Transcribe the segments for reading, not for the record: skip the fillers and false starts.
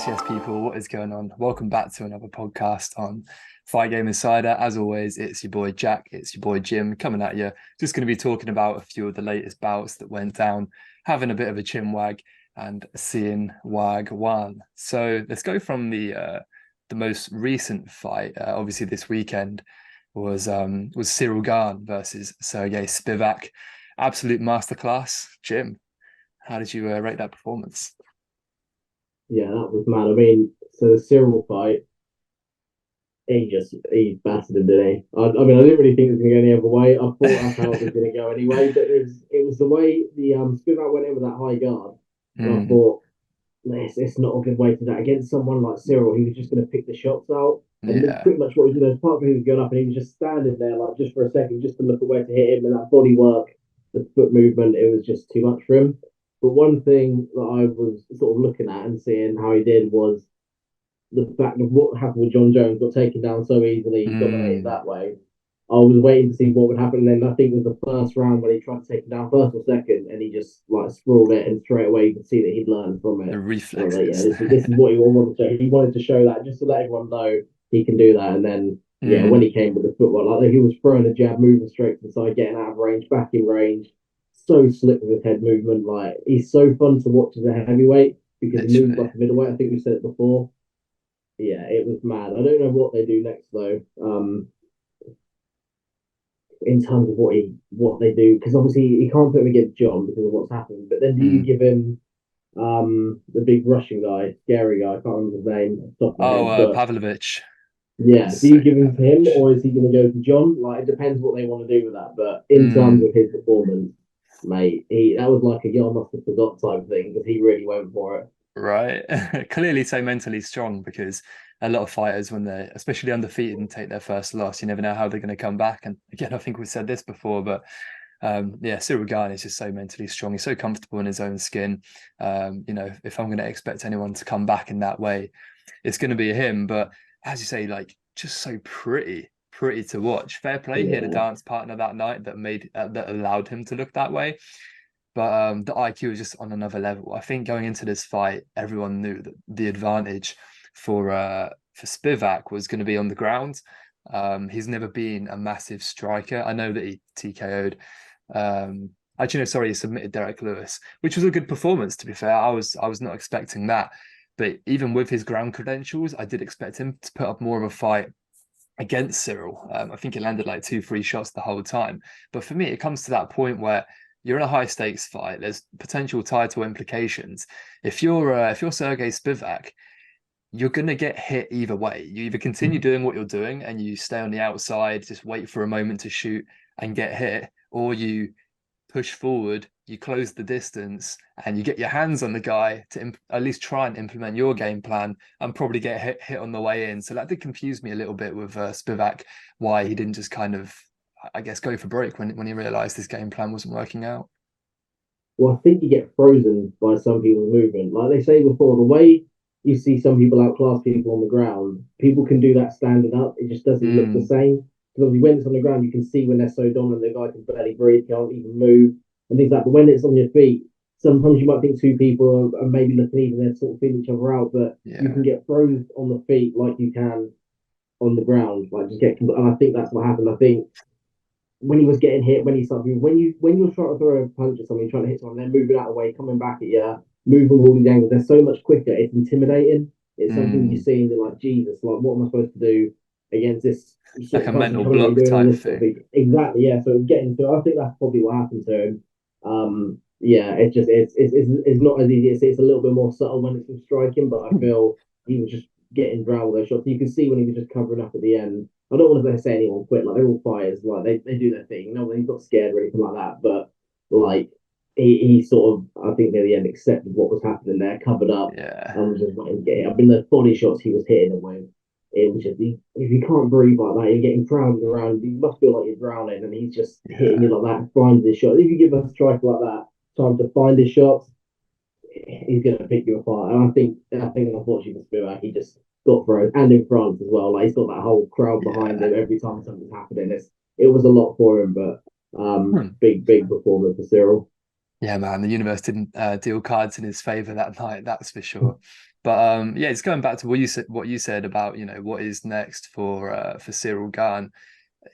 Yes, people, what is going on? Welcome back to another podcast on Fight Game Insider. As always, it's your boy Jack, it's your boy Jim coming at you. Just going to be talking about a few of the latest bouts that went down, having a bit of a chinwag and seeing wag one. So let's go from the most recent fight. Obviously, this weekend was Ciryl Gane versus Sergey Spivak. Absolute masterclass. Jim, how did you rate that performance? Yeah, that was mad. I mean, so the Cyril fight, he battered him, didn't he? I mean, I didn't really think it was going to go any other way. I thought that's how it was going to go anyway. But it was the way the Spivak went in with that high guard, and I Mm, thought it's not a good way to do that against someone like Cyril. He was just going to pick the shots out, and that's yeah, pretty much what he did. Part of he was going up, and he was just standing there like just for a second, just to look at where to hit him, and that body work, the foot movement, it was just too much for him. But one thing that I was sort of looking at and seeing how he did was the fact of what happened with John Jones, got taken down so easily, dominated mm, that way. I was waiting to see what would happen. And then I think it was the first round when he tried to take him down first or second, and he just like sprawled it, and straight away you could see that he'd learned from the it. And I was like, yeah, reflexes. this is what he wanted to show. He wanted to show that just to let everyone know he can do that. And then yeah, when Mm, he came with the footwork, like he was throwing a jab, moving straight to the side, getting out of range, back in range. So slick with his head movement. Like he's so fun to watch as a heavyweight because he moves literally. like a middleweight. I think we said it before. Yeah, it was mad. I don't know what they do next though. In terms of what they do, because obviously he can't put him against John because of what's happened. But then do you Mm. give him the big Russian guy, scary guy? I can't remember his name off the top of my Oh, head, but Pavlovich. yeah, do you Sergey give him to him Pavlovich. or is he going to go to John? Like it depends what they want to do with that. But in terms Mm, of his performance, mate, he that was like a y'all must have forgot type thing because he really went for it. right. Clearly so mentally strong because a lot of fighters, when they're especially undefeated and take their first loss, you never know how they're going to come back. And again, I think we said this before, but yeah, Ciryl Gane is just so mentally strong. He's so comfortable in his own skin. If I'm going to expect anyone to come back in that way, it's going to be him. But as you say, like just so pretty to watch. Fair play. He had a Yeah, dance partner that night that allowed him to look that way. But the IQ is just on another level. I think going into this fight, everyone knew that the advantage for Spivak was going to be on the ground. He's never been a massive striker. I know that he TKO'd. Actually, no, sorry, he submitted Derek Lewis, which was a good performance. To be fair, I was not expecting that. But even with his ground credentials, I did expect him to put up more of a fight against Ciryl. I think he landed like two, three shots the whole time. But for me, it comes to that point where you're in a high stakes fight. There's potential title implications. If you're Sergey Spivak, you're gonna get hit either way. You either continue doing what you're doing and you stay on the outside, just wait for a moment to shoot and get hit, or you push forward, you close the distance, and you get your hands on the guy to at least try and implement your game plan and probably get hit on the way in. So that did confuse me a little bit with Spivak, why he didn't just kind of, I guess, go for break when he realized his game plan wasn't working out. well, I think you get frozen by some people's movement. Like they say before, the way you see some people outclass people on the ground, people can do that standing up. It just doesn't look the Mm, same. Because obviously, when it's on the ground, you can see when they're so dominant, the guy can barely breathe, can't even move, and things like that. But when it's on your feet, sometimes you might think two people are maybe looking even, they're sort of feeling each other out, but you yeah. can get frozen on the feet like you can on the ground. Like just get, and I think that's what happened. I think when he was getting hit, when he started when you're trying to throw a punch at someone, trying to hit someone, they're moving out of the way, coming back at you, moving all these angles. They're so much quicker. It's intimidating. It's something you Mm, see and you're like, Jesus, like what am I supposed to do against this like sort a of person mental coming at me block doing all type this sort of thing. thing? Exactly, yeah. So getting to, I think that's probably what happened to him. Yeah, it's just it's not as easy. It's a little bit more subtle when it's from striking, but I feel he was just getting drowned with those shots. You can see when he was just covering up at the end. I don't want to say anyone quit. Like they're all fighters. Like they do their thing. Nobody's not scared or anything like that. But like he sort of, I think near the end accepted what was happening there, covered up, Yeah. and was just letting him get it. I mean, the body shots he was hitting him with, it was just if you can't breathe like that, you're getting crowded around. You must feel like you're drowning, and he's just hitting you Yeah. like that, finds his shot. If you give a striker like that time to find his shots, he's going to pick you apart. And I think unfortunately for Spivak, he just got thrown and in France as well. Like he's got that whole crowd behind Yeah. him every time something's happening. It was a lot for him, but Hmm. big performance for Ciryl. Yeah, man, the universe didn't deal cards in his favor that night, that's for sure. But yeah, it's going back to what you said about, what is next for Ciryl Gane.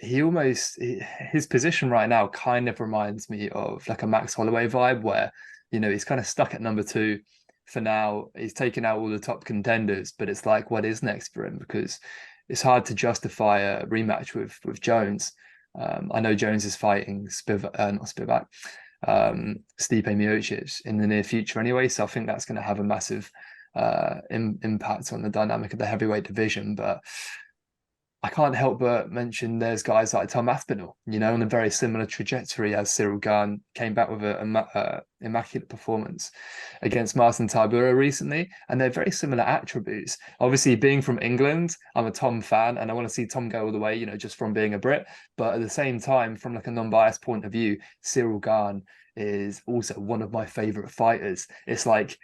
His position right now kind of reminds me of like a Max Holloway vibe where, he's kind of stuck at number two for now. He's taken out all the top contenders, but it's like, what is next for him? Because it's hard to justify a rematch with Jones. I know Jones is fighting not Spivak, Stipe Miocic in the near future anyway. So I think that's going to have a massive impact on the dynamic of the heavyweight division. But I can't help but mention there's guys like Tom Aspinall, on a very similar trajectory as Ciryl Gane, came back with a immaculate performance against Martin Tybura recently, and they're very similar attributes. Obviously, being from England, I'm a Tom fan, and I want to see Tom go all the way, just from being a Brit. But at the same time, from like a non-biased point of view, Ciryl Gane is also one of my favorite fighters. It's like,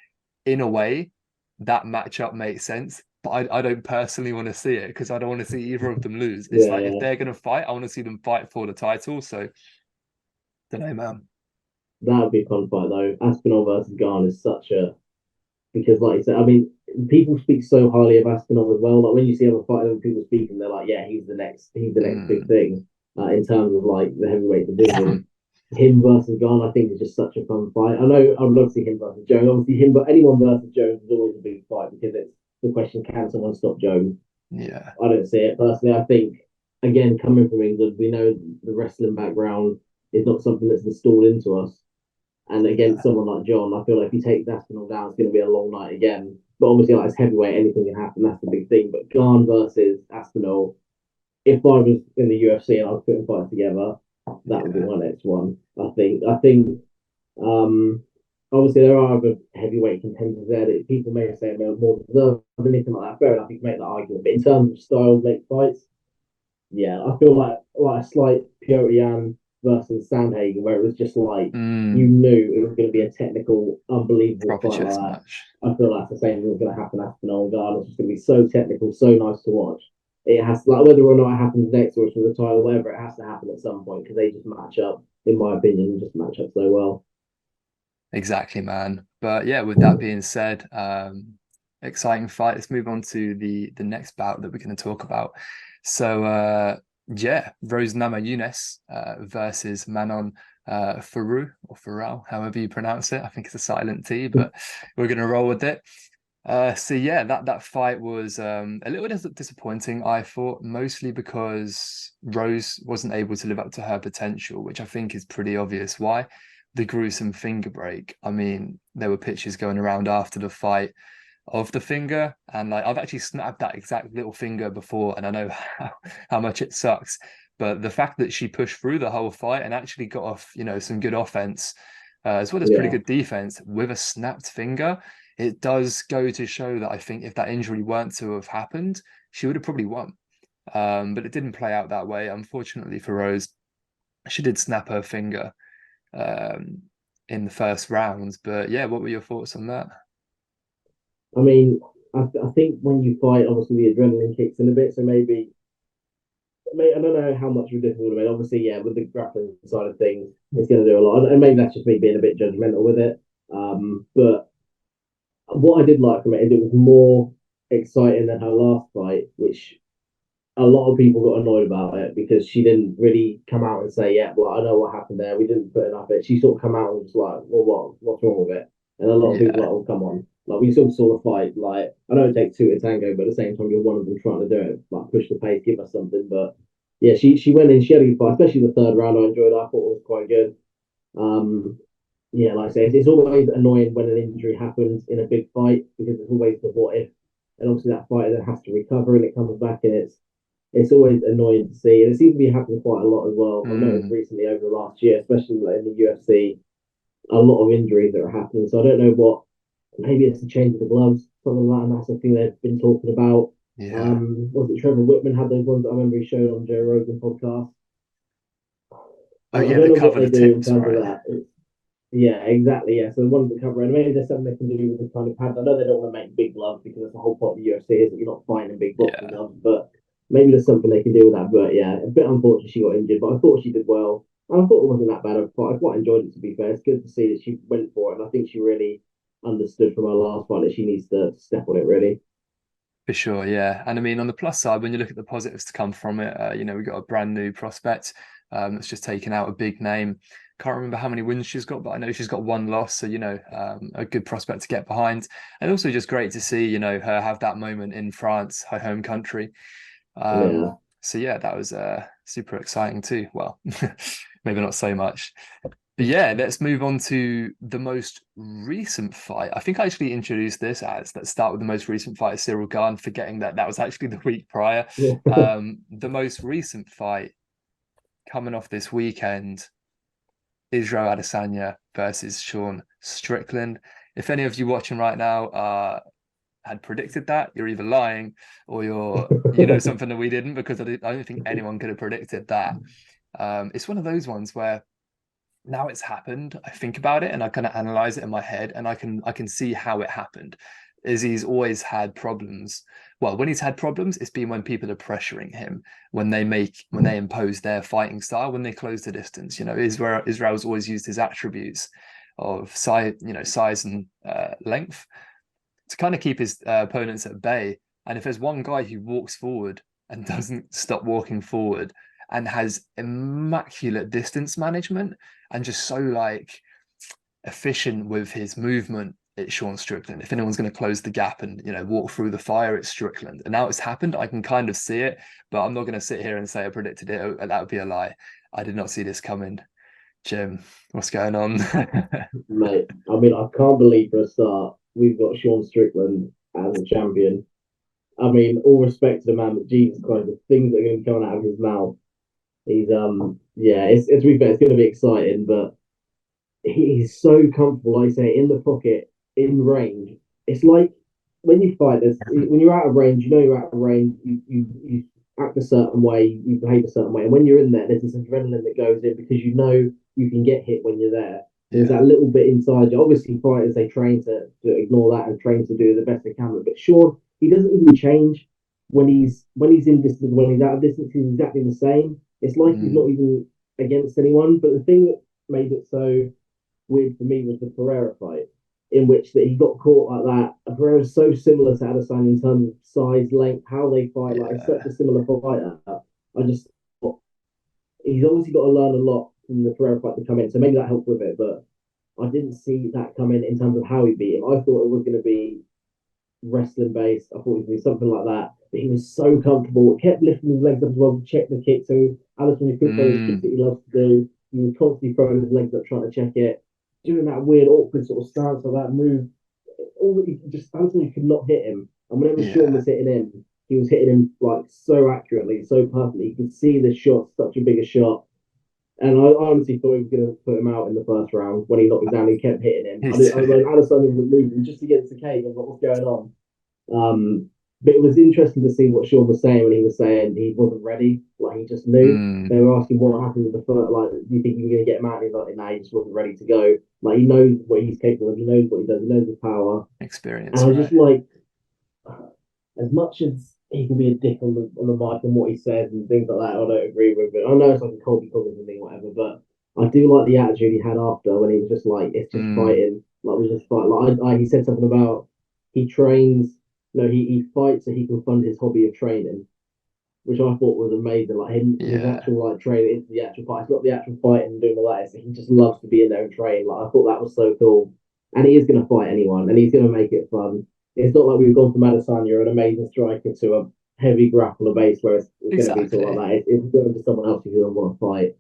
in a way, that matchup makes sense, but I don't personally want to see it because I don't want to see either of them lose. It's Yeah, like if yeah. they're gonna fight, I want to see them fight for the title. So don't know, man. That would be a fun fight though. Aspinall versus Gane is such a because, like you said, I mean, people speak so highly of Aspinall as well. Like when you see other fighters, people speaking, they're like, "Yeah, he's the next big Mm. thing." In terms of like the heavyweight division, him versus Gane, I think is just such a fun fight. I know I'd love to see him versus Jones. Obviously, him, but anyone versus Jones is always a big fight because it's the question: can someone stop Jones? Yeah, I don't see it personally. I think again, coming from England, we know the wrestling background is not something that's installed into us. And against yeah, someone like John, I feel like if he takes Aspinall down, it's going to be a long night again. But obviously, like it's heavyweight, anything can happen. That's the big thing. But Gane versus Aspinall, if I was in the UFC and I was putting fights together, that would be yeah, my next one. I think. Um, obviously there are other heavyweight contenders there that people may say are more deserved or anything like that. Fair enough, you can make that argument. But in terms of styles, make fights, yeah, I feel like a slight Piotr versus Sandhagen, where it was just like you mm. knew it was going to be a technical, unbelievable Proper fight like chess that. match. I feel like the same thing was going to happen after Noel Garden. It's just going to be so technical, so nice to watch. It has like whether or not it happens next or it's for the title, whatever, it has to happen at some point because they just match up, in my opinion, just match up so well. Exactly, man. But yeah, with that being said, exciting fight. Let's move on to the next bout that we're going to talk about. So yeah, Rose Namajunas versus Manon Faru or Farrell, however you pronounce it. I think it's a silent T, but we're going to roll with it. So yeah, that fight was a little disappointing, I thought, mostly because Rose wasn't able to live up to her potential, which I think is pretty obvious why. The gruesome finger break. I mean, there were pictures going around after the fight of the finger, and like I've actually snapped that exact little finger before, and I know how much it sucks. But the fact that she pushed through the whole fight and actually got off, some good offense, as well as pretty Yeah, good defense with a snapped finger, it does go to show that I think if that injury weren't to have happened, she would have probably won. But it didn't play out that way, unfortunately for Rose. She did snap her finger um, in the first round. But yeah, what were your thoughts on that? I mean, I think when you fight, obviously the adrenaline kicks in a bit, so I don't know how much of a difference it would have made. Obviously, yeah, with the grappling side of things, it's going to do a lot, and maybe that's just me being a bit judgmental with it. But what I did like from it is it was more exciting than her last fight, which a lot of people got annoyed about it because she didn't really come out and say, "Yeah, well, I know what happened there. We didn't put enough." It. She sort of come out and was like, "Well, what's wrong with it?" And a lot of people were Yeah, like, "Oh, come on." Like we still saw the fight. Like I know it takes two to tango, but at the same time, you're one of them trying to do it. Like push the pace, give us something. But yeah, she went in. She had a good fight, especially the third round. I enjoyed. I thought it was quite good. Um, yeah, like I say, it's always annoying when an injury happens in a big fight because it's always the what if, and obviously that fighter then has to recover and it comes back and it's always annoying to see, and it seems to be happening quite a lot as well. I've noticed mm, recently over the last year, especially like in the UFC, a lot of injuries that are happening. So I don't know what. Maybe it's the change of the gloves, something like that, and that's the thing they've been talking about. yeah. Was it Trevor Whitman had those ones that I remember he showed on Joe Rogan podcast? Oh I yeah, don't they know what cover they the do in tips, terms of right? that. Yeah, exactly. Yeah, so the ones that cover, and maybe there's something they can do with the kind of pads. I know they don't want to make big gloves because that's the whole point of the UFC is that you're not fighting in big boxing Yeah. gloves. But maybe there's something they can do with that. But yeah, a bit unfortunate she got injured, but I thought she did well. And I thought it wasn't that bad of a fight. I quite enjoyed it, to be fair. It's good to see that she went for it. And I think she really understood from her last fight that she needs to step on it, really. For sure, yeah. And I mean, on the plus side, when you look at the positives to come from it, we got a brand new prospect that's just taken out a big name. Can't remember how many wins she's got, but I know she's got one loss. So, a good prospect to get behind. And also just great to see, her have that moment in France, her home country. Yeah. So yeah, that was super exciting too. Well, maybe not so much. But yeah, let's move on to the most recent fight. I think I actually introduced this as let's start with the most recent fight, Ciryl Gane, forgetting that that was actually the week prior. Yeah. The most recent fight coming off this weekend, Israel Adesanya versus Sean Strickland. If any of you watching right now had predicted that, you're either lying or you know something that we didn't, because I don't think anyone could have predicted that. It's one of those ones where now it's happened, I think about it and I kind of analyze it in my head, and I can see how it happened. He's always had problems. Well, when he's had problems, it's been when people are pressuring him, when they impose their fighting style, when they close the distance. Israel's always used his attributes of size and length to kind of keep his opponents at bay. And if there's one guy who walks forward and doesn't stop walking forward and has immaculate distance management and just so efficient with his movement, it's Sean Strickland. If anyone's going to close the gap and walk through the fire, it's Strickland. And now it's happened. I can kind of see it, but I'm not going to sit here and say I predicted it. That would be a lie. I did not see this coming. Jim, what's going on? Mate, I mean, I can't believe for a start we've got Sean Strickland as a champion. I mean, all respect to the man, but Jesus Christ, the things that are going to be coming out of his mouth. He's yeah, it's to be fair, it's going to be exciting, but he's so comfortable, like I say, in the pocket, in range. It's like when you fight this, when you're out of range, you know you're out of range. You act a certain way, you behave a certain way, and when you're in there, there's this adrenaline that goes in because you know you can get hit when you're there. There's Yeah. that little bit inside you. Obviously, fighters they train to ignore that and train to do the best they can. But Sean, he doesn't even change when he's in distance, when he's out of distance, he's exactly the same. It's like he's Mm, not even against anyone. But the thing that made it so weird for me was the Pereira fight, in which that he got caught like that. Pereira is so similar to Adesanya in terms of size, length, how they fight. Like it's such yeah. a similar fighter. I just thought he's obviously got to learn a lot from the Pereira fight to come in, so maybe that helped with it. But I didn't see that come in terms of how he beat him. I thought it was going to be wrestling based. I thought it was going to be something like that. But he was so comfortable. Kept lifting his legs up as well to check the kick. So Allison couldn't throw his kicks Mm, that he loves to do. He was constantly throwing his legs up trying to check it, doing that weird, awkward sort of stance or that move. All that he just Anthony could not hit him. And whenever Sean yeah. was hitting him, he was hitting him like so accurately, so perfectly. You could see the shot, such a bigger shot. And I honestly thought he was going to put him out in the first round when he knocked him down. He kept hitting him. Me When too. Adesanya was moving just to get to the cage, I was like, what's going on? But it was interesting to see what Sean was saying when he was saying he wasn't ready. Like he just knew. Mm, They were asking what happened with the first. Like, do you think you were going to get him out? And he's like, nah, he just wasn't ready to go. Like he knows what he's capable of. He knows what he does. He knows his power. And I experience, was just right? like, as much as he can be a dick on the mic and what he says and things like that, I don't agree with it. I know it's like a Colby Covington thing, whatever, but I do like the attitude he had after when he was just like, it's just Mm, fighting. Like we just fight. He said something about he trains. No, he fights so he can fund his hobby of training, which I thought was amazing. Like his yeah. actual like training is the actual fight. It's not the actual fight and doing all that. He just loves to be in there and train. Like I thought that was so cool. And he is going to fight anyone, and he's going to make it fun. It's not like we've gone from Adesanya, an amazing striker, to a heavy grappler base where it's going to be sort of Exactly. like that. It's going to someone else who's going to want to fight.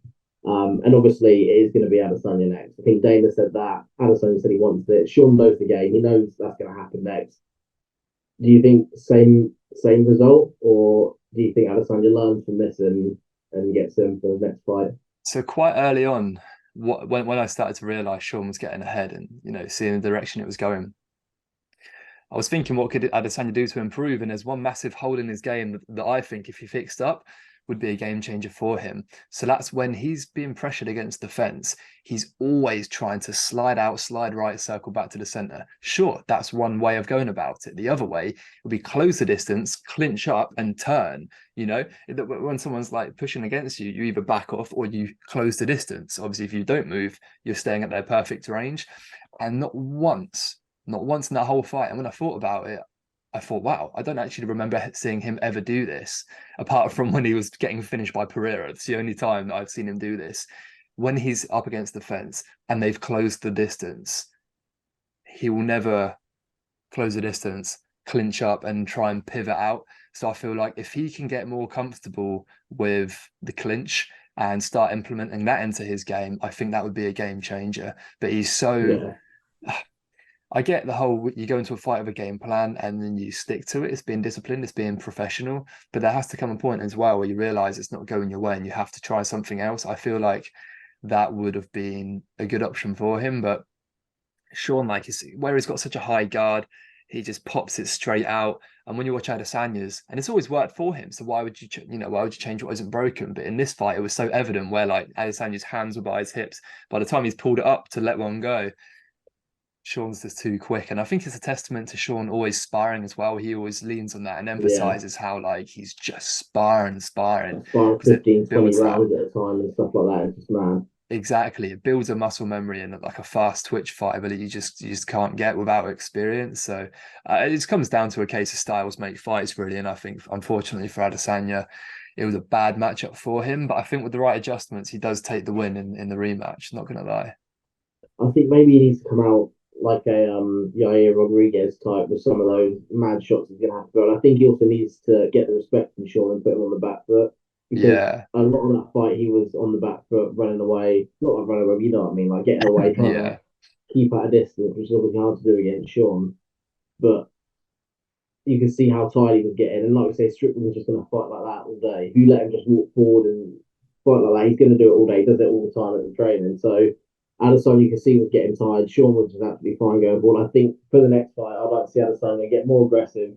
And obviously, it is going to be Adesanya next. I think Dana said that. Adesanya said he wants it. Sean knows the game. He knows that's going to happen next. Do you think same result, or do you think Adesanya learns from this and gets him for the next fight? So quite early on, when I started to realize Sean was getting ahead and seeing the direction it was going, I was thinking, what could Adesanya do to improve? And there's one massive hole in his game that I think, if he fixed up, would be a game changer for him. So that's when he's being pressured against the fence. He's always trying to slide out, slide right, circle back to the center. Sure, that's one way of going about it. The other way would be close the distance, clinch up, and turn. When someone's like pushing against you, you either back off or you close the distance. Obviously, if you don't move, you're staying at their perfect range. And not once in that whole fight. And when I thought about it, I thought, wow, I don't actually remember seeing him ever do this, apart from when he was getting finished by Pereira. It's the only time that I've seen him do this. When he's up against the fence and they've closed the distance, he will never close the distance, clinch up and try and pivot out. So I feel like if he can get more comfortable with the clinch and start implementing that into his game, I think that would be a game changer. But he's so... Yeah. I get the whole you go into a fight with a game plan and then you stick to it. It's being disciplined, it's being professional. But there has to come a point as well where you realize it's not going your way and you have to try something else. I feel like that would have been a good option for him. But Sean, like, where he's got such a high guard, he just pops it straight out. And when you watch Adesanya's, and it's always worked for him, so why would you, why would you change what isn't broken? But in this fight, it was so evident where like Adesanya's hands were by his hips. By the time he's pulled it up to let one go, Sean's just too quick. And I think it's a testament to Sean always sparring as well. He always leans on that and Yeah. emphasizes how like he's just sparring Sparring because it 15, 20 builds that. rounds at a time and stuff like that. It's just mad. Exactly. It builds a muscle memory and like a fast twitch fighter that you just can't get without experience. So it just comes down to a case of styles make fights, really. And I think, unfortunately for Adesanya, it was a bad matchup for him. But I think with the right adjustments, he does take the win in the rematch. Not going to lie. I think maybe he needs to come out like a Yair Rodriguez type with some of those mad shots he's gonna have to go. And I think he also needs to get the respect from Sean and put him on the back foot because Yeah. a lot of that fight he was on the back foot, running away, not like running away, but you know what I mean, like getting away, trying to Yeah. keep at a distance, which is obviously hard to do against Sean. But you can see how tired he was getting, and like we say, Strickland was just gonna fight like that all day. If you let him just walk forward and fight like that, he's gonna do it all day. He does it all the time at the training. So Adesanya, you can see, was getting tired. Sean was just absolutely fine going forward. I think for the next fight, I'd like to see Adesanya get more aggressive.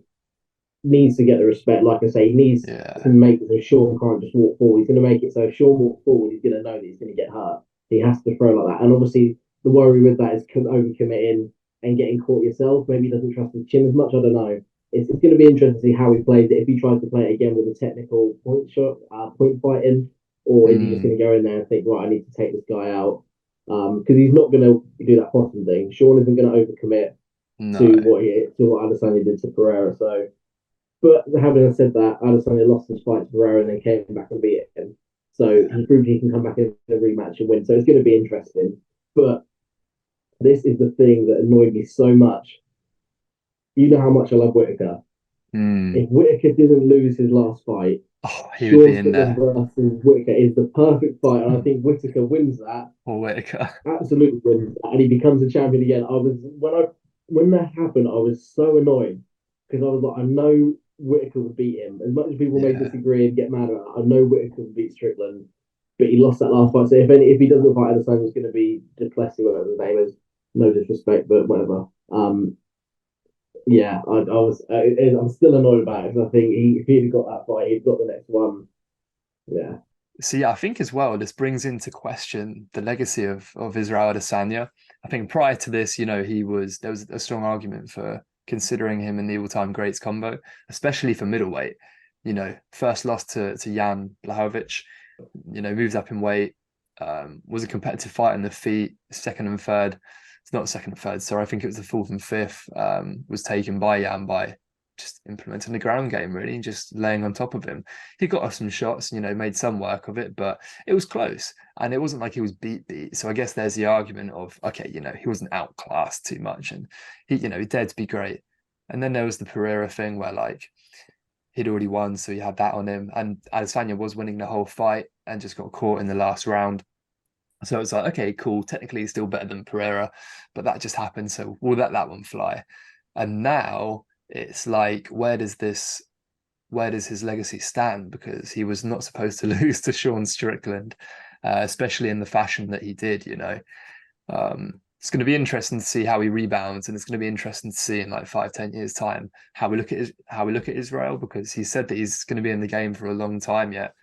Needs to get the respect. Like I say, he needs Yeah. to make it so Sean can't just walk forward. He's going to make it so if Sean walks forward, he's going to know that he's going to get hurt. He has to throw like that. And obviously, the worry with that is overcommitting and getting caught yourself. Maybe he doesn't trust his chin as much. I don't know. It's going to be interesting to see how he plays it. If he tries to play it again with a technical point shot, point fighting, or is he just Mm, going to go in there and think, right, I need to take this guy out? Because he's not going to do that Boston thing. Sean isn't going to overcommit no. to what Adesanya did to Pereira. So, but having said that, Adesanya lost his fight to Pereira and then came back and beat him. So Yeah. he proved he can come back in a rematch and win. So it's going to be interesting. But this is the thing that annoyed me so much. You know how much I love Whitaker. Mm. If Whitaker didn't lose his last fight, Oh, he would Sean be in Strickland there. versus Whitaker is the perfect fight, and I think Whitaker wins that. Or Whitaker. Absolutely wins that, and he becomes a champion again. When that happened, I was so annoyed because I was like, I know Whitaker would beat him. As much as people may Yeah. disagree and get mad at it, I know Whitaker would beat Strickland, but he lost that last fight. So if he doesn't fight Adesanya, it's going to be Duplessis, whatever his name is. No disrespect, but whatever. Yeah, I'm still annoyed about it because I think if he'd got that fight, he'd got the next one. Yeah, See, I think as well, this brings into question the legacy of Israel Adesanya. I think prior to this, there was a strong argument for considering him in the all-time greats combo, especially for middleweight. First loss to Jan Blachowicz, moves up in weight, was a competitive fight in the feet, second and third. It's not second and third, sorry, I think it was the fourth and fifth, was taken by Jan by just implementing the ground game, really, and just laying on top of him. He got us some shots, made some work of it, but it was close. And it wasn't like he was beat. So I guess there's the argument of, okay, he wasn't outclassed too much and he dared to be great. And then there was the Pereira thing where like he'd already won, so he had that on him. And Adesanya was winning the whole fight and just got caught in the last round. So it's like, okay, cool. Technically, he's still better than Pereira, but that just happened. So we'll let that one fly. And now it's like, where does his legacy stand? Because he was not supposed to lose to Sean Strickland, especially in the fashion that he did. It's going to be interesting to see how he rebounds, and it's going to be interesting to see in like 5-10 years time how we look at Israel, because he said that he's going to be in the game for a long time yet.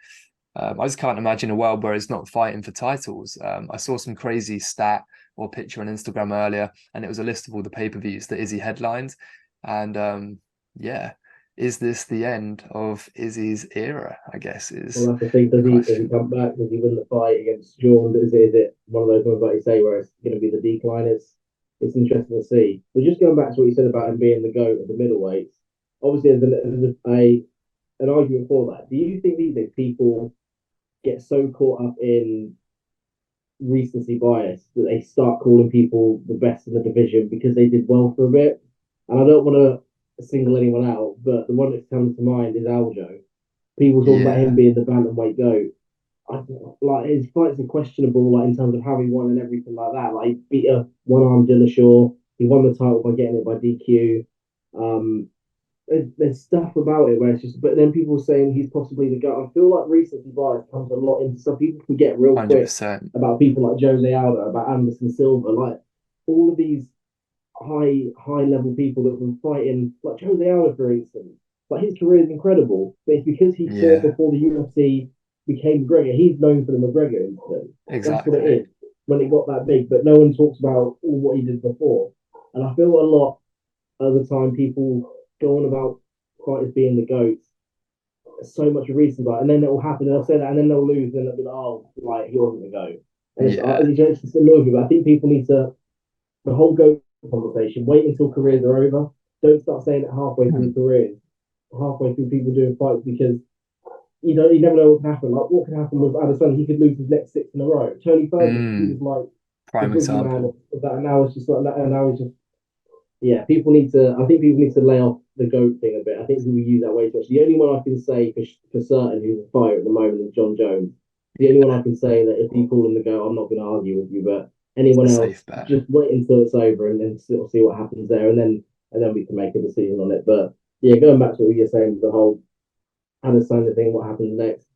I just can't imagine a world where he's not fighting for titles. I saw some crazy stat or picture on Instagram earlier, and it was a list of all the pay-per-views that Izzy headlined. And yeah, is this the end of Izzy's era? I guess is Well, that's the thing. the Does he question. come back? Does he win the fight against Sean? Is it one of those ones like you say where it's going to be the decline? It's interesting to see. But just going back to what you said about him being the goat of the middleweights, obviously there's an argument for that. Do you think these days people get so caught up in recency bias that they start calling people the best in the division because they did well for a bit? And I don't want to single anyone out, but the one that comes to mind is Aljo. People talk about him Yeah, being the bantamweight goat. Like his fights are questionable, like in terms of how he won and everything like that. Like he beat a one-armed Dillashaw. He won the title by getting it by DQ. Um, there's stuff about it where it's just, but then people saying he's possibly the guy. I feel like recency bias comes a lot into stuff. People forget real quick 100%. about people like Jose Aldo, about Anderson Silva, like all of these high level people that have been fighting, like Jose Aldo, for instance. Like his career is incredible, but it's because he fought Yeah, before the UFC became McGregor. He's known for the McGregor incident. That's what it exactly. is when it got that big. But no one talks about all what he did before. And I feel a lot of the time people go on about fighters being the goats. So much reason, like, and then it will happen, and they'll say that, and then they'll lose, and they'll be like, "Oh, like he wasn't the goat." And Yeah. it's just annoying me. But I think people need to the whole goat conversation. Wait until careers are over. Don't start saying it halfway Hmm. through careers, halfway through people doing fights because you never know what can happen. Like what can happen with Adesanya? He could lose his next six in a row. Tony Ferguson, he was like the Prime boogeyman example. of that, and now it's just like that, and now it's just yeah. People need to. I think people need to lay off the goat thing a bit. I think people use that way too much. The only one I can say for certain who's a fighter at the moment is John Jones. The only one I can say that if you call him the goat, I'm not going to argue with you. But It's a anyone else, safe bet. just wait until it's over and then sort of see what happens there, and then we can make a decision on it. But yeah, going back to what you're saying, the whole Adesanya thing, what happens next?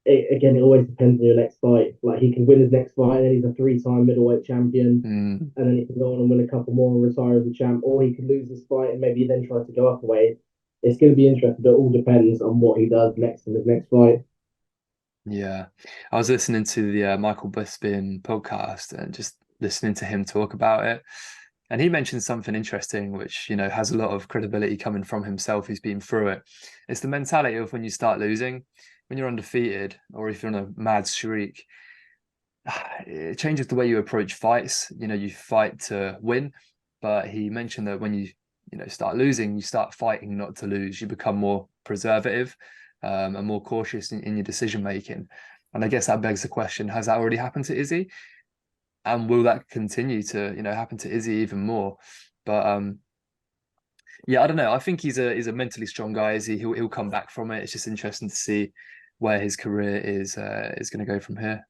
Again, it always depends on your next fight. Like he can win his next fight, and then he's a three-time middleweight champion, Mm. and then he can go on and win a couple more and retire as a champ, or he could lose this fight and maybe then try to go up a weight. It's going to be interesting. It all depends on what he does next in his next fight. Yeah, I was listening to the Michael Bisping podcast and just listening to him talk about it. And he mentioned something interesting, which, has a lot of credibility coming from himself who's been through it. It's the mentality of when you start losing, when you're undefeated, or if you're on a mad streak, it changes the way you approach fights. You fight to win, but he mentioned that when you start losing, you start fighting not to lose. You become more preservative, and more cautious in your decision making. And I guess that begs the question: has that already happened to Izzy? And will that continue to happen to Izzy even more? But yeah, I don't know. I think he's a mentally strong guy. Izzy, he'll come back from it. It's just interesting to see where his career is going to go from here.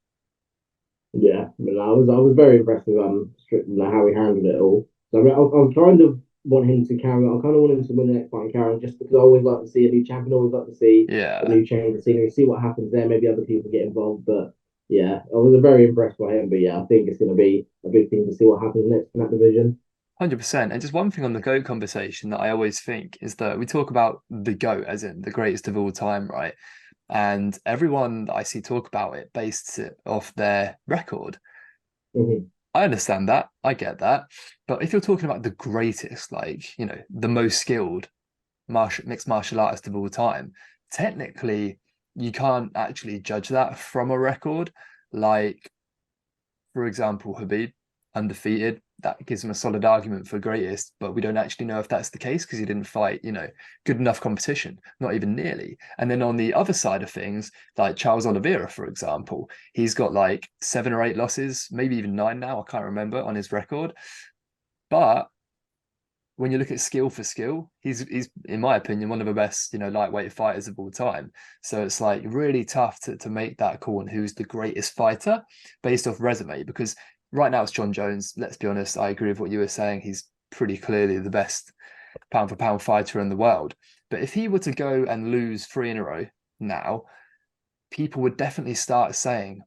Yeah, but I was very impressed with Strickland, like, how he handled it all. So I, mean, I kind of want him to carry on. I kind of want him to win the next fight and carry on, just because I always like to see a new champion. Always like to see a Yeah, new change of scenery, see what happens there. Maybe other people get involved, but yeah, I was very impressed by him. But yeah, I think it's going to be a big thing to see what happens next in that division. 100%. And just one thing on the GOAT conversation that I always think is that we talk about the GOAT as in the greatest of all time, right? And everyone that I see talk about it based it off their record. Mm-hmm. I understand that. I get that. But if you're talking about the greatest, like, the most skilled mixed martial artist of all time, technically, you can't actually judge that from a record. Like, for example, Habib, undefeated. That gives him a solid argument for greatest, but we don't actually know if that's the case because he didn't fight, good enough competition, not even nearly. And then on the other side of things, like Charles Oliveira, for example, he's got like 7 or 8 losses, maybe even 9 now. I can't remember on his record. But when you look at skill for skill, he's in my opinion one of the best lightweight fighters of all time. So it's like really tough to make that call on who's the greatest fighter based off resume, because right now it's John Jones. Let's be honest, I agree with what you were saying. He's pretty clearly the best pound for pound fighter in the world. But if he were to go and lose 3 in a row now, people would definitely start saying,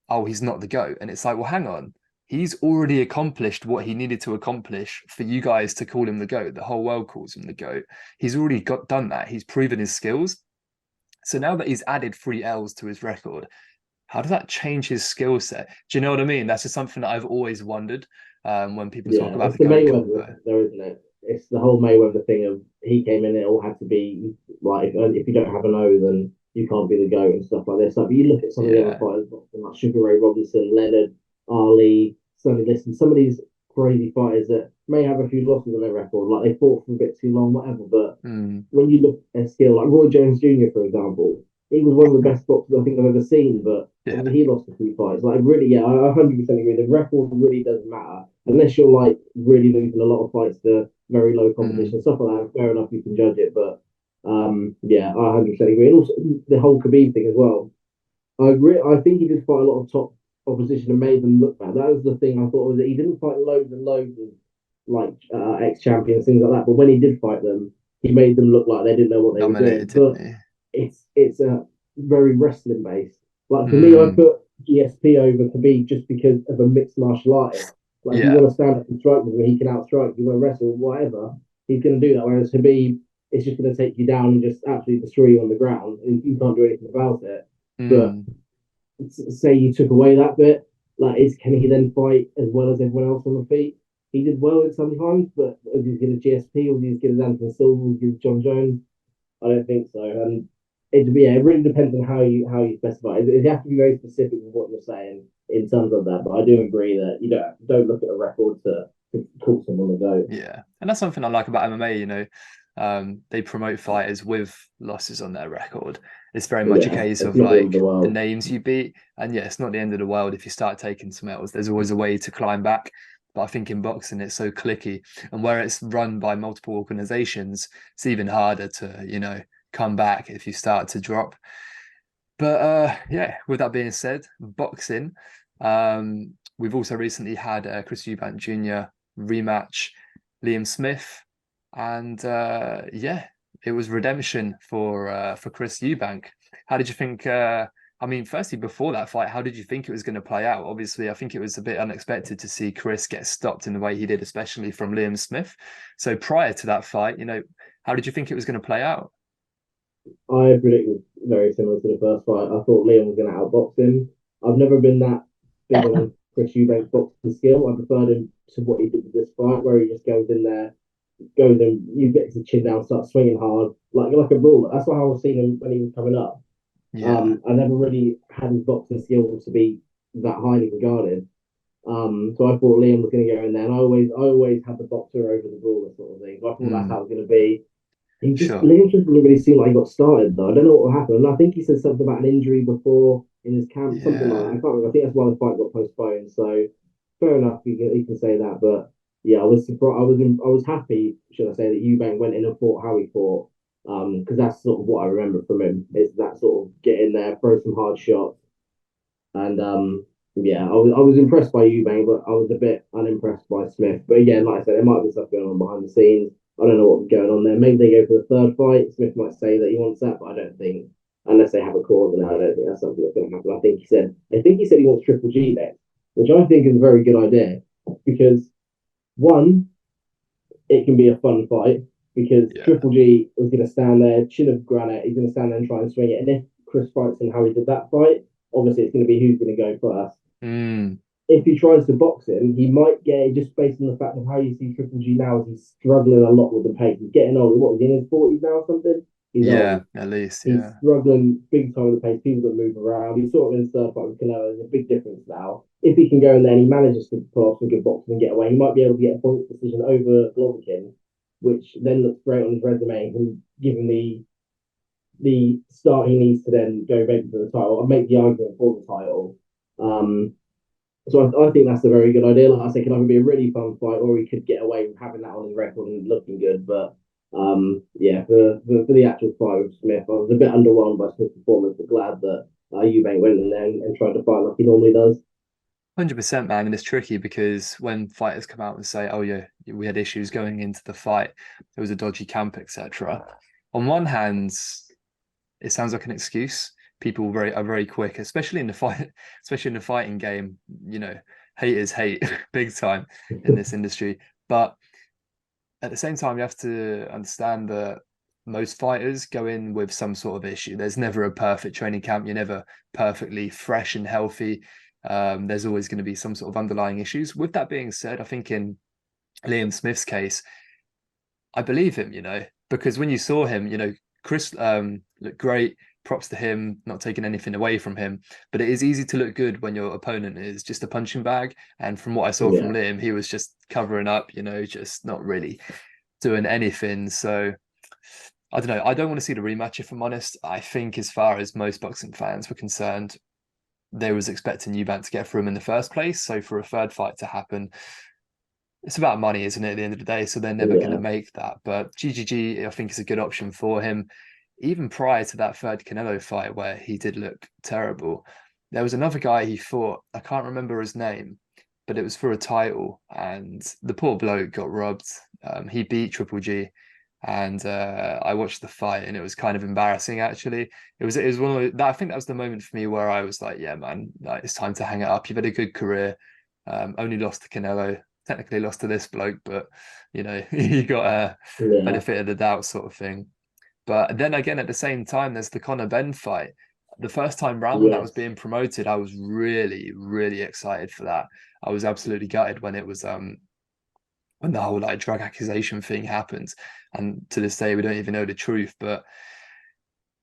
oh, he's not the GOAT. And it's like, well, hang on. He's already accomplished what he needed to accomplish for you guys to call him the GOAT. The whole world calls him the GOAT. He's already done that. He's proven his skills. So now that he's added 3 L's to his record, how does that change his skill set? Do you know what I mean? That's just something that I've always wondered when people talk Yeah, about it's the the GOAT Mayweather combo. though, isn't it? It's the whole Mayweather thing of he came in, it all had to be like if you don't have an O, then you can't be the GOAT and stuff like this. Like, but you look at some of the other Yeah. fighters, like Sugar Ray Robinson, Leonard, Ali, Sonny Liston, some of these crazy fighters that may have a few losses on their record, like they fought for a bit too long, whatever. But Mm. when you look at skill, like Roy Jones Jr., for example, he was one of the best boxers I think I've ever seen, but Yeah. obviously he lost a few fights. Like, really, yeah, I 100% agree. The record really doesn't matter unless you're like really losing a lot of fights to very low Mm. competition, stuff like that. Fair enough, you can judge it, but yeah, I 100% agree. And also the whole Khabib thing as well. I agree. I think he did fight a lot of top opposition and made them look bad. That was the thing I thought was that he didn't fight loads and loads of like ex champions, things like that. But when he did fight them, he made them look like they didn't know what they were Dominated, doing. didn't But he? it's a very wrestling based. Like for me, I Mm. put GSP over Khabib just because of a mixed martial artist. Like if you Yeah. want to stand up and strike with him, he can outstrike. You want to wrestle, whatever, he's going to do that. Whereas Khabib is just going to take you down and just absolutely destroy you on the ground, and you can't do anything about it. But Mm. say you took away that bit, like is can he then fight as well as everyone else on the feet? He did well at some times, but is he as good as GSP or is he as good as Anthony Silva, was he as good as John Jones? I don't think so. And it really depends on how you specify. You have to be very specific with what you're saying in terms of that. But I do agree that you don't look at a record to call someone a go. Yeah. And that's something I like about MMA, you know. They promote fighters with losses on their record. It's very much a Yeah, case it's of not the end of like the the world. names you beat. And yeah, it's not the end of the world if you start taking some L's. There's always a way to climb back. But I think in boxing it's so clicky. And where it's run by multiple organizations, it's even harder to, you know, come back if you start to drop. But yeah, with that being said, boxing. We've also recently had Chris Eubank Jr. rematch Liam Smith, and yeah, it was redemption for Chris Eubank. How did you think? I mean, firstly, before that fight, how did you think it was going to play out? Obviously, I think it was a bit unexpected to see Chris get stopped in the way he did, especially from Liam Smith. So prior to that fight, you know, how did you think it was going to play out? I predicted very similar to the first fight. I thought Liam was going to outbox him. I've never been that big on Chris Eubank's boxing skill. I preferred him to what he did with this fight, where he just goes in there, goes in, you get his chin down, starts swinging hard, like a brawler. That's what I was seeing him when he was coming up. Yeah. I never really had his boxing skills to be that highly regarded. So I thought Liam was going to go in there, and I always had the boxer over the brawler sort of thing. So I thought that's how Mm, it was going to be. sure. Liam just didn't really seem like he got started though. I don't know what happened. And I think he said something about an injury before in his camp, something like that. I Yeah. can't remember. I think that's why the fight got postponed. So fair enough, you can say that. But yeah, I was surprised. I was happy, should I say, that Eubank went in and fought how he fought. Because that's sort of what I remember from him. Is that sort of get in there, throw some hard shots, and yeah, I was impressed by Eubank, but I was a bit unimpressed by Smith. But again, like I said, there might be stuff going on behind the scenes. I don't know what's going on there. Maybe they go for the third fight. Smith might say that he wants that, but I don't think unless they have a cause, and I don't think that's something that's going to happen. I think he said he wants Triple G next, which I think is a very good idea because one, it can be a fun fight because Yeah. Triple G is going to stand there, chin of granite. He's going to stand there and try and swing it. And if Chris fights him how he did that fight, obviously it's going to be who's going to go first. Mm, If he tries to box him, he might get it just based on the fact of how you see Triple G now. He's struggling a lot with the pace. He's getting old. What, is he in his 40s now or something? He's yeah, old. at least, He's yeah. struggling big time with the pace. People that move around. He's sort of in the third fight with Canelo. There's a big difference now. If he can go in there and he manages to pull off some good boxing and get away, he might be able to get a point decision over Golovkin, which then looks great on his resume and give him the start he needs to then go maybe for the title and make the argument for the title. Um, so I think that's a very good idea. Like I said, it can either be a really fun fight or he could get away with having that on his record and looking good. But yeah, for the actual fight with Smith, I was a bit underwhelmed by Smith's performance, but glad that Eubank went in there and tried to fight like he normally does. 100%, man. And it's tricky because when fighters come out and say, oh, yeah, we had issues going into the fight, there was a dodgy camp, etc. On one hand, it sounds like an excuse. People are very quick, especially in the fight, especially in the fighting game. You know, haters hate big time in this industry. But at the same time, you have to understand that most fighters go in with some sort of issue. There's never a perfect training camp. You're never perfectly fresh and healthy. There's always going to be some sort of underlying issues. With that being said, I think in Liam Smith's case, I believe him, because when you saw him, Chris looked great. Props to him, not taking anything away from him. But it is easy to look good when your opponent is just a punching bag. And from what I saw from Yeah, Liam, he was just covering up, just not really doing anything. So I don't know. I don't want to see the rematch, if I'm honest. I think as far as most boxing fans were concerned, they was expecting Eubank to get through him in the first place. So for a third fight to happen, it's about money, isn't it, at the end of the day? So they're never going to yeah, make that. But GGG, I think, is a good option for him. Even prior to that third Canelo fight where he did look terrible, there was another guy he fought. I can't remember his name, but it was for a title, and the poor bloke got robbed. He beat Triple G, and I watched the fight, and it was kind of embarrassing. Actually, it was one of that. I think that was the moment for me where I was like, yeah, man, like, it's time to hang it up. You've had a good career. Only lost to Canelo, technically lost to this bloke, but you got a yeah, benefit of the doubt sort of thing. But then again, at the same time, there's the Conor Ben fight. The first time round when that was yes, being promoted, I was really, really excited for that. I was absolutely gutted when it was when the whole like drug accusation thing happened. And to this day we don't even know the truth. But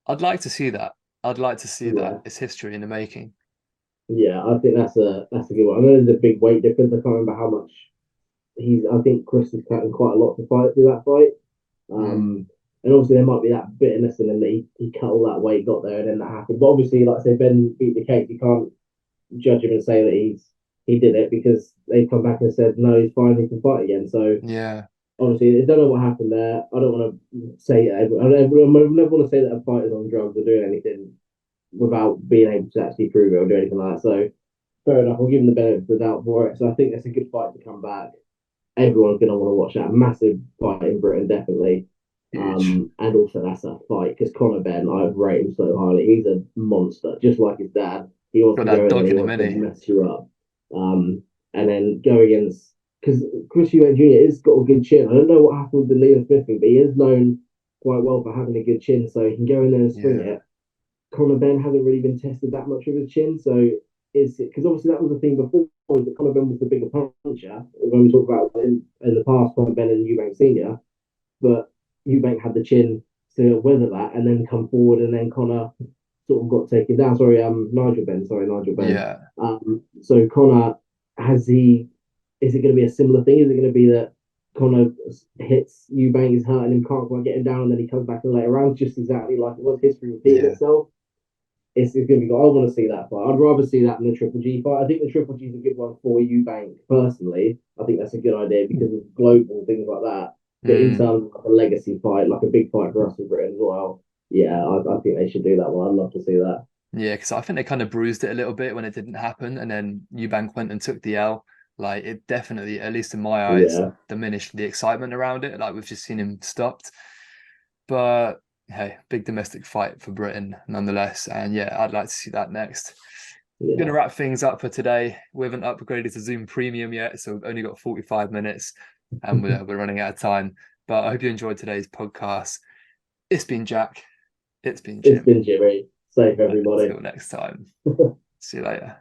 I'd like to see that. I'd like to see that. yeah. It's history in the making. Yeah, I think that's a good one. I know there's a big weight difference. I can't remember how much he's. I think Chris is cutting quite a lot to fight through that fight. Mm, And obviously there might be that bitterness in him that he cut all that weight, got there, and then that happened. But obviously, like I say, Ben beat the cake. You can't judge him and say that he did it because they've come back and said no, he's fine, he can fight again. So yeah. obviously, I don't know what happened there. I don't want to say I never want to say that a fighter's on drugs or doing anything without being able to actually prove it or do anything like that. So fair enough. We'll give him the benefit of the doubt for it. So I think that's a good fight to come back. Everyone's going to want to watch that. Massive fight in Britain, definitely. Huge. And also that's a fight because Conor Ben, I rate him so highly. He's a monster, just like his dad. He wants Got to go that in there. dog He in a wants to mini. mess you up. And then go against because Chris Eubank Jr. has got a good chin. I don't know what happened with the Liam Smith thing, but he is known quite well for having a good chin, so he can go in there and swing Yeah. it. Conor Ben hasn't really been tested that much with his chin, so is because obviously that was the thing before that Conor Ben was the bigger puncher when we talk about in the past Conor Ben and Eubank Senior, but Eubank had the chin to weather that and then come forward and then Conor sort of got taken down. Sorry, Nigel Ben. Yeah. So Conor has he is it going to be a similar thing? Is it going to be that Conor hits Eubank, is hurting him, can't quite get him down, and then he comes back in the later rounds, just exactly like it was history repeating Yeah. itself? It's going to be good. I want to see that fight. I'd rather see that than the Triple G fight. I think the Triple G is a good one for Eubank personally. I think that's a good idea because of global things like that. But in Mm. terms of like a legacy fight, like a big fight for us in Britain as well, yeah, I think they should do that one. I'd love to see that. Yeah, because I think they kind of bruised it a little bit when it didn't happen, and then Eubank went and took the L. Like it definitely, at least in my eyes, Yeah, diminished the excitement around it. Like we've just seen him stopped. But hey, big domestic fight for Britain nonetheless. And yeah, I'd like to see that next. Gonna yeah. wrap things up for today. We haven't upgraded to Zoom Premium yet, so we've only got 45 minutes and we're running out of time. But I hope you enjoyed today's podcast. It's been Jack. It's been It's Jim. been Jimmy. Safe everybody. Until next time. See you later.